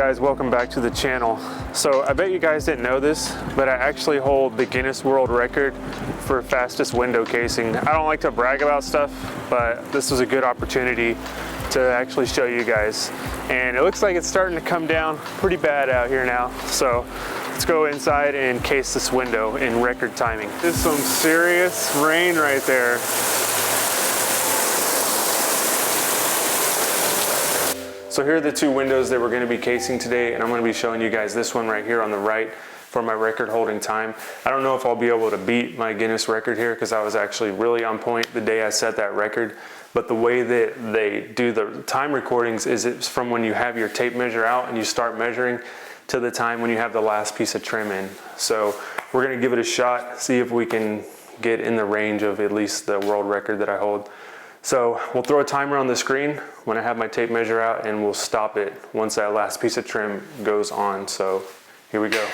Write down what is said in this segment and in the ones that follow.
guys, welcome back to the channel. So I bet you guys didn't know this, but I actually hold the Guinness World Record for fastest window casing. I don't like to brag about stuff, but this was a good opportunity to actually show you guys. And it looks like it's starting to come down pretty bad out here now. So let's go inside and case this window in record timing. This is some serious rain right there. So here are the two windows that we're going to be casing today, and I'm going to be showing you guys this one right here on the right for my record holding time. I don't know if I'll be able to beat my Guinness record here because I was actually really on point the day I set that record, but the way that they do the time recordings is it's from when you have your tape measure out and you start measuring to the time when you have the last piece of trim in. So we're going to give it a shot, see if we can get in the range of at least the world record that I hold. So we'll throw a timer on the screen when I have my tape measure out, and we'll stop it once that last piece of trim goes on. So here we go.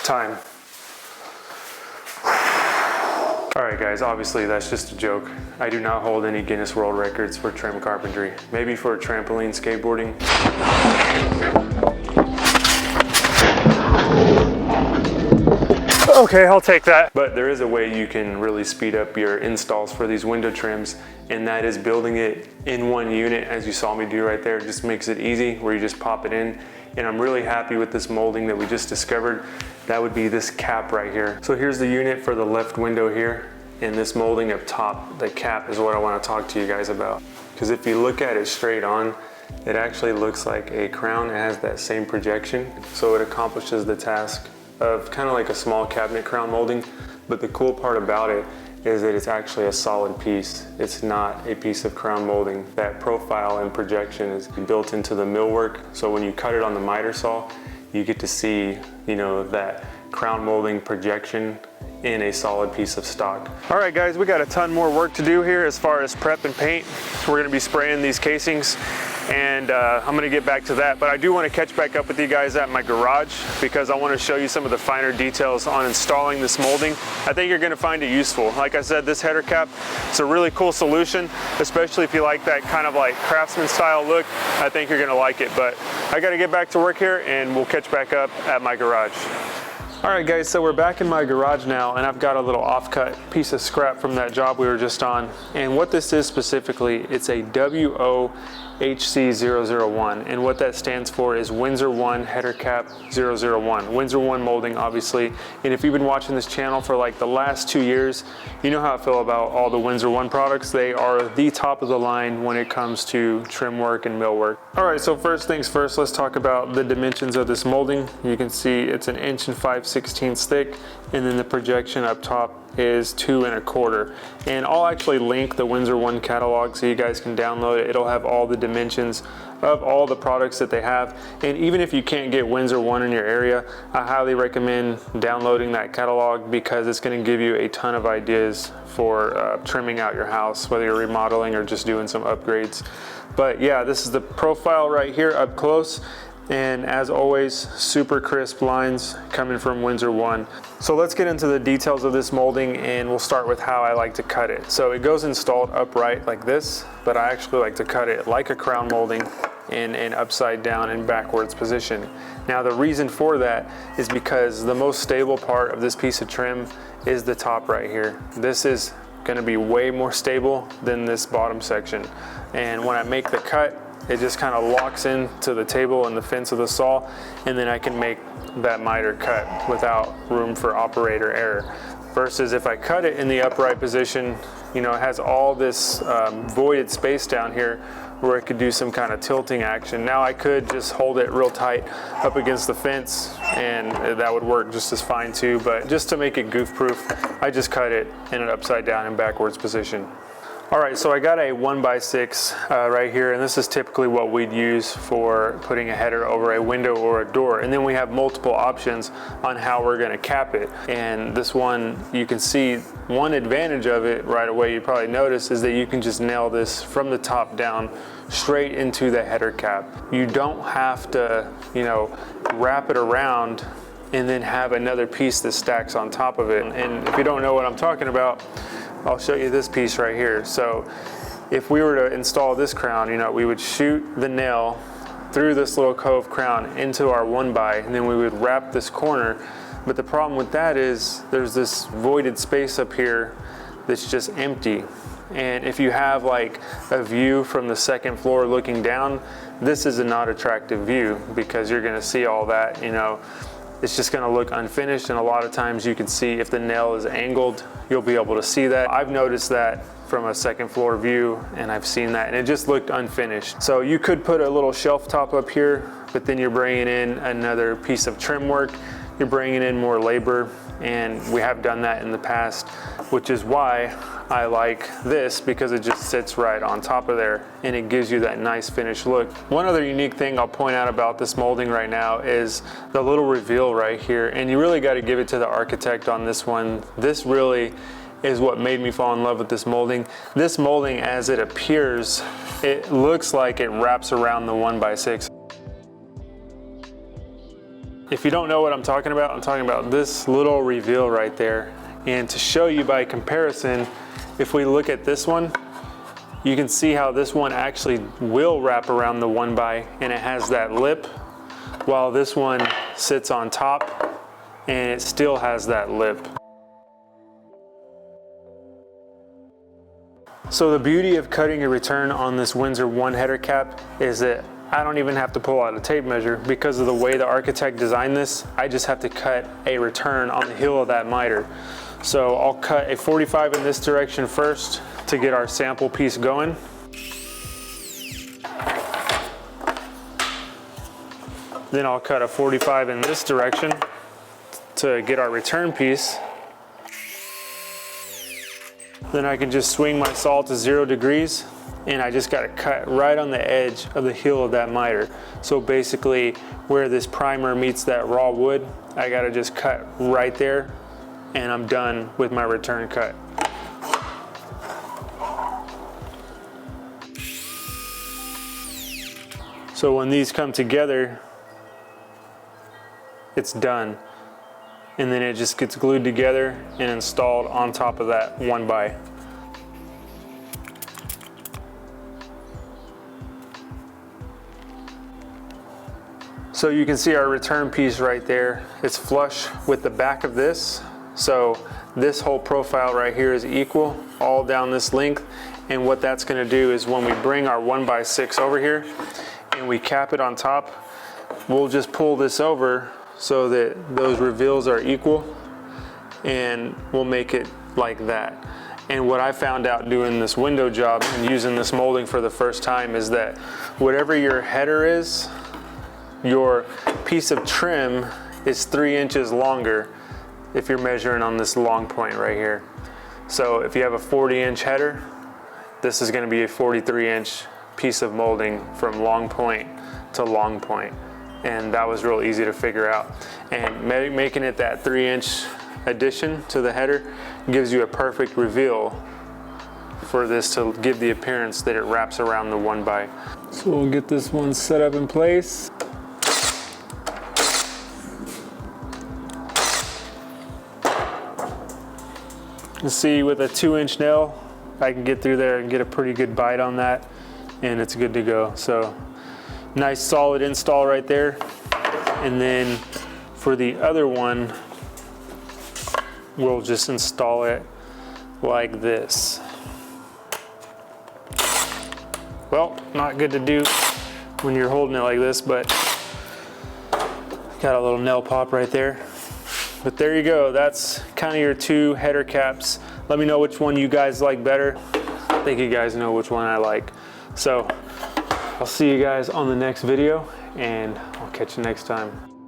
Time. All right guys, obviously that's just a joke. I do not hold any Guinness World Records for trim carpentry. Maybe for trampoline skateboarding. Okay, I'll take that. But there is a way you can really speed up your installs for these window trims, and that is building it in one unit, as you saw me do right there. It just makes it easy where you just pop it in. And I'm really happy with this molding that we just discovered. That would be this cap right here. So here's the unit for the left window here, and this molding up top, the cap, is what I want to talk to you guys about. Because if you look at it straight on, it actually looks like a crown. It has that same projection, so it accomplishes the task of kind of like a small cabinet crown molding. But the cool part about it is that it's actually a solid piece. It's not a piece of crown molding. That profile and projection is built into the millwork, so when you cut it on the miter saw, you get to see, you know, that crown molding projection in a solid piece of stock. All right guys, we got a ton more work to do here as far as prep and paint. We're gonna be spraying these casings, and I'm gonna get back to that, but I do want to catch back up with you guys at my garage because I want to show you some of the finer details on installing this molding. I think you're gonna find it useful. Like I said, this header cap, it's a really cool solution, especially if you like that kind of like craftsman style look. I think you're gonna like it, but I gotta get back to work here and we'll catch back up at my garage. All right guys, so we're back in my garage now, and I've got a little offcut piece of scrap from that job we were just on. And what this is specifically, it's a WOHC001, and what that stands for is Windsor 1 Header Cap 001. Windsor 1 molding, obviously. And if you've been watching this channel for like the last 2 years, you know how I feel about all the Windsor 1 products. They are the top of the line when it comes to trim work and mill work. All right, so first things first, let's talk about the dimensions of this molding. You can see it's 1 5/16 inch thick, and then the projection up top is 2 1/4. And I'll actually link the Windsor 1 catalog so you guys can download it. It'll have all the dimensions of all the products that they have. And even if you can't get Windsor 1 in your area, I highly recommend downloading that catalog because it's going to give you a ton of ideas for trimming out your house, whether you're remodeling or just doing some upgrades. But yeah, this is the profile right here up close. And as always, super crisp lines coming from Windsor 1. So let's get into the details of this molding, and we'll start with how I like to cut it. So it goes installed upright like this, but I actually like to cut it like a crown molding in an upside down and backwards position. Now the reason for that is because the most stable part of this piece of trim is the top right here. This is gonna be way more stable than this bottom section. And when I make the cut, it just kind of locks into the table and the fence of the saw, and then I can make that miter cut without room for operator error. Versus if I cut it in the upright position, you know, it has all this voided space down here where it could do some kind of tilting action. Now I could just hold it real tight up against the fence, and that would work just as fine too, but just to make it goof proof, I just cut it in an upside down and backwards position. All right, so I got a 1x6 right here, and this is typically what we'd use for putting a header over a window or a door. And then we have multiple options on how we're gonna cap it. And this one, you can see one advantage of it right away, you probably notice, is that you can just nail this from the top down straight into the header cap. You don't have to, you know, wrap it around and then have another piece that stacks on top of it. And if you don't know what I'm talking about, I'll show you this piece right here. So if we were to install this crown, you know, we would shoot the nail through this little cove crown into our 1x, and then we would wrap this corner. But the problem with that is there's this voided space up here that's just empty. And if you have like a view from the second floor looking down, this is a not attractive view because you're gonna see all that, you know, it's just gonna look unfinished, and a lot of times you can see if the nail is angled, you'll be able to see that. I've noticed that from a second floor view, and I've seen that, and it just looked unfinished. So you could put a little shelf top up here, but then you're bringing in another piece of trim work, you're bringing in more labor, and we have done that in the past, which is why I like this, because it just sits right on top of there and it gives you that nice finished look. One other unique thing I'll point out about this molding right now is the little reveal right here, and you really got to give it to the architect on this one. This really is what made me fall in love with this molding. This molding, as it appears, it looks like it wraps around the 1x6. If you don't know what I'm talking about this little reveal right there. And to show you by comparison, if we look at this one, you can see how this one actually will wrap around the 1x, and it has that lip, while this one sits on top and it still has that lip. So the beauty of cutting a return on this Windsor 1 header cap is that I don't even have to pull out a tape measure because of the way the architect designed this. I just have to cut a return on the heel of that miter. So I'll cut a 45 in this direction first to get our sample piece going. Then I'll cut a 45 in this direction to get our return piece. Then I can just swing my saw to 0 degrees, and I just got to cut right on the edge of the heel of that miter. So basically where this primer meets that raw wood, I got to just cut right there, and I'm done with my return cut. So when these come together, it's done. And then it just gets glued together and installed on top of that 1x. So you can see our return piece right there. It's flush with the back of this. So this whole profile right here is equal all down this length. And what that's gonna do is when we bring our 1x6 over here and we cap it on top, we'll just pull this over so that those reveals are equal, and we'll make it like that. And what I found out doing this window job and using this molding for the first time is that whatever your header is, your piece of trim is 3 inches longer if you're measuring on this long point right here. So if you have a 40-inch header, this is going to be a 43-inch piece of molding from long point to long point. And that was real easy to figure out. And making it that 3-inch addition to the header gives you a perfect reveal for this to give the appearance that it wraps around the 1x. So we'll get this one set up in place. You see, with a 2-inch nail, I can get through there and get a pretty good bite on that, and it's good to go. So nice solid install right there. And then for the other one, we'll just install it like this. Well, not good to do when you're holding it like this, but got a little nail pop right there. But there you go, that's kind of your 2 header caps. Let me know which one you guys like better. I think you guys know which one I like. So I'll see you guys on the next video, and I'll catch you next time.